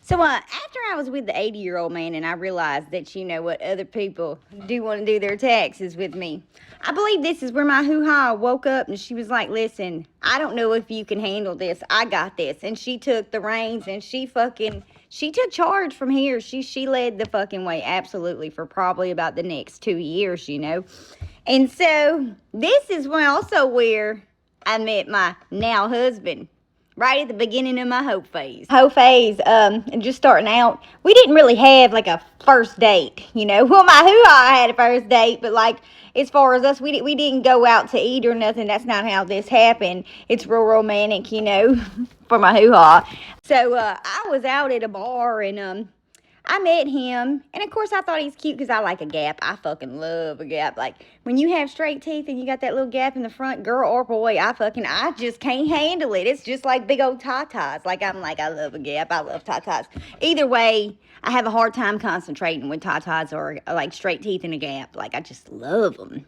So after I was with the 80-year-old man and I realized that, you know what, other people do want to do their taxes with me, I believe this is where my hoo-ha woke up and she was like, listen, I don't know if you can handle this. I got this. And she took the reins and she took charge from here. She led the fucking way, absolutely, for probably about the next 2 years, you know. And so this is also where I met my now husband. Right at the beginning of my hoe phase. Just starting out, we didn't really have like a first date, you know. Well, my hoo-ha had a first date, but like as far as us, we didn't go out to eat or nothing. That's not how this happened. It's real romantic, you know, for my hoo-ha. So I was out at a bar and I met him, and of course I thought he's cute because I like a gap. I fucking love a gap. Like, when you have straight teeth and you got that little gap in the front, girl or boy, I just can't handle it. It's just like big old tatas. Like, I love a gap. I love tatas. Either way, I have a hard time concentrating when tatas are like straight teeth and a gap. Like, I just love them.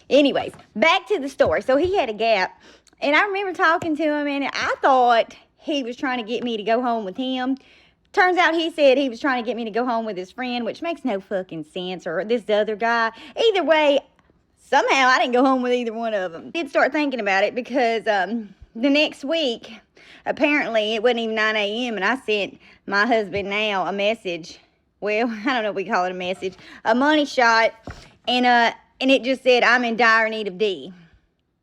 Anyways, back to the story. So he had a gap, and I remember talking to him, and I thought he was trying to get me to go home with him. Turns out he said he was trying to get me to go home with his friend, which makes no fucking sense, or this other guy. Either way, somehow I didn't go home with either one of them. I did start thinking about it because the next week, apparently it wasn't even 9 a.m. and I sent my husband now a message. Well, I don't know if we call it a message. A money shot, and it just said, I'm in dire need of D.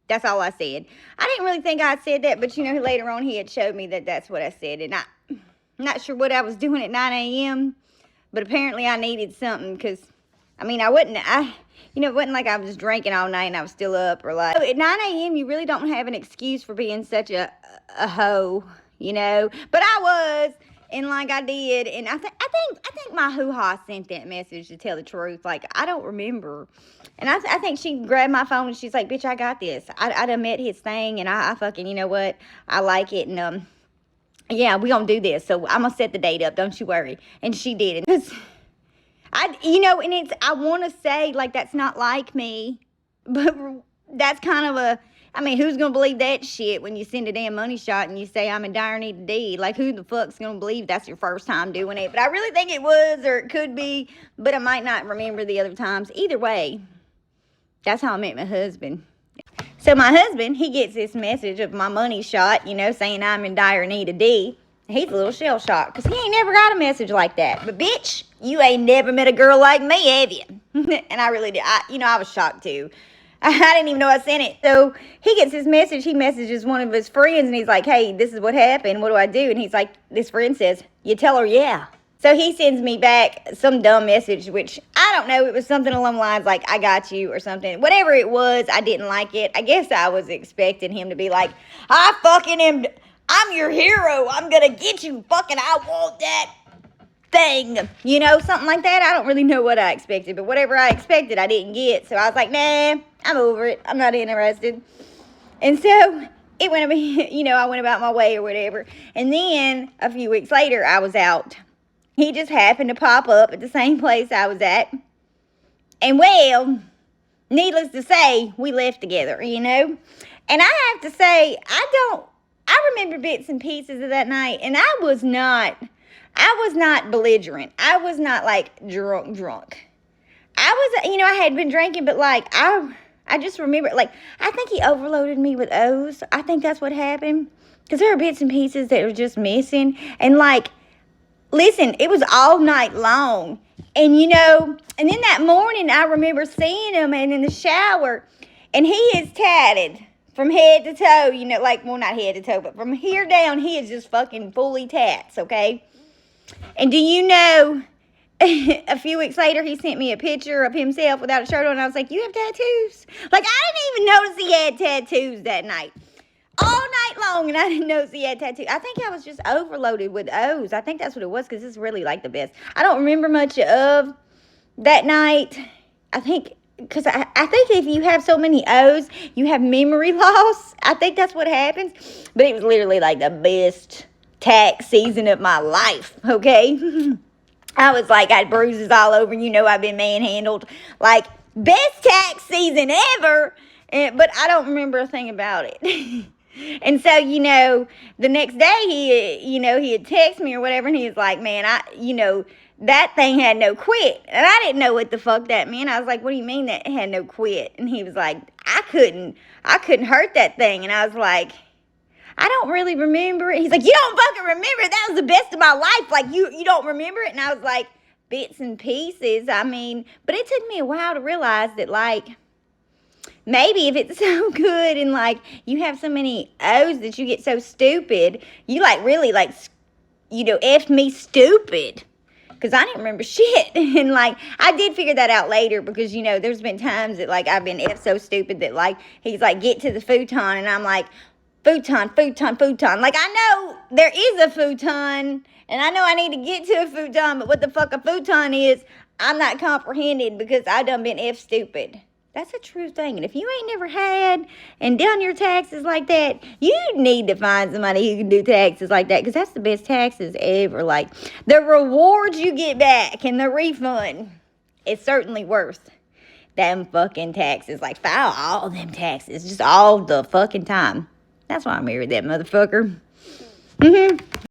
That's all I said. I didn't really think I said that, but you know, later on he had showed me that that's what I said, and I'm not sure what I was doing at 9 a.m., but apparently I needed something because, I mean, it wasn't like I was drinking all night and I was still up or like. At 9 a.m., you really don't have an excuse for being such a hoe, you know, but I was, and like I did, and I think my hoo-ha sent that message, to tell the truth. Like, I don't remember, and I think she grabbed my phone and she's like, bitch, I got this. I done met his thing, and I fucking, you know what, I like it, and yeah, we gonna do this. So I'm gonna set the date up. Don't you worry. And she did. And I want to say, like, that's not like me, but that's kind of who's gonna believe that shit when you send a damn money shot and you say I'm in dire need of D? Like, who the fuck's gonna believe that's your first time doing it? But I really think it was, or it could be, but I might not remember the other times. Either way, that's how I met my husband. So my husband, he gets this message of my money shot, you know, saying I'm in dire need of D. He's a little shell-shocked because he ain't never got a message like that. But, bitch, you ain't never met a girl like me, have you? And I really did. I was shocked, too. I didn't even know I sent it. So he gets this message. He messages one of his friends, and he's like, hey, this is what happened. What do I do? And he's like, this friend says, you tell her yeah. So he sends me back some dumb message, which, I don't know, it was something along the lines like, I got you, or something. Whatever it was, I didn't like it. I guess I was expecting him to be like, I fucking am, I'm your hero. I'm going to get you, fucking, I want that thing. You know, something like that. I don't really know what I expected, but whatever I expected, I didn't get. So I was like, nah, I'm over it. I'm not interested. And so it went, I went about my way or whatever. And then a few weeks later, I was out. He just happened to pop up at the same place I was at. And, well, needless to say, we left together, you know. And I have to say, I remember bits and pieces of that night. And I was not belligerent. I was not, like, drunk. I was, I had been drinking, but, like, I just remember, like, I think he overloaded me with O's. I think that's what happened. Because there are bits and pieces that were just missing. And, like, listen, it was all night long. And, and then that morning I remember seeing him and in the shower. And he is tatted from head to toe, well, not head to toe, but from here down, he is just fucking fully tats, okay? And do you know, a few weeks later, he sent me a picture of himself without a shirt on. And I was like, you have tattoos? Like, I didn't even notice he had tattoos that night. All night long, and I didn't notice he had tattoos. I think I was just overloaded with O's. I think that's what it was, because it's really, like, the best. I don't remember much of that night. I think, because I think if you have so many O's, you have memory loss. I think that's what happens. But it was literally, like, the best tax season of my life, okay? I was like, I had bruises all over. I've been manhandled. Like, best tax season ever. But I don't remember a thing about it. And so, the next day he had text me or whatever, and he was like, man, that thing had no quit. And I didn't know what the fuck that meant. I was like, what do you mean that it had no quit? And he was like, I couldn't hurt that thing. And I was like, I don't really remember it. He's like, you don't fucking remember it. That was the best of my life. Like, you don't remember it? And I was like, bits and pieces. I mean, but it took me a while to realize that, like, maybe if it's so good and, like, you have so many O's that you get so stupid, you, like, really, like, F me stupid. Because I didn't remember shit. And, like, I did figure that out later because, there's been times that, like, I've been F so stupid that, like, he's like, get to the futon. And I'm like, futon. Like, I know there is a futon. And I know I need to get to a futon. But what the fuck a futon is, I'm not comprehending because I done been F stupid. That's a true thing. And if you ain't never had and done your taxes like that, you need to find somebody who can do taxes like that, because that's the best taxes ever. Like, the rewards you get back and the refund is certainly worth them fucking taxes. Like, file all them taxes just all the fucking time. That's why I married that motherfucker.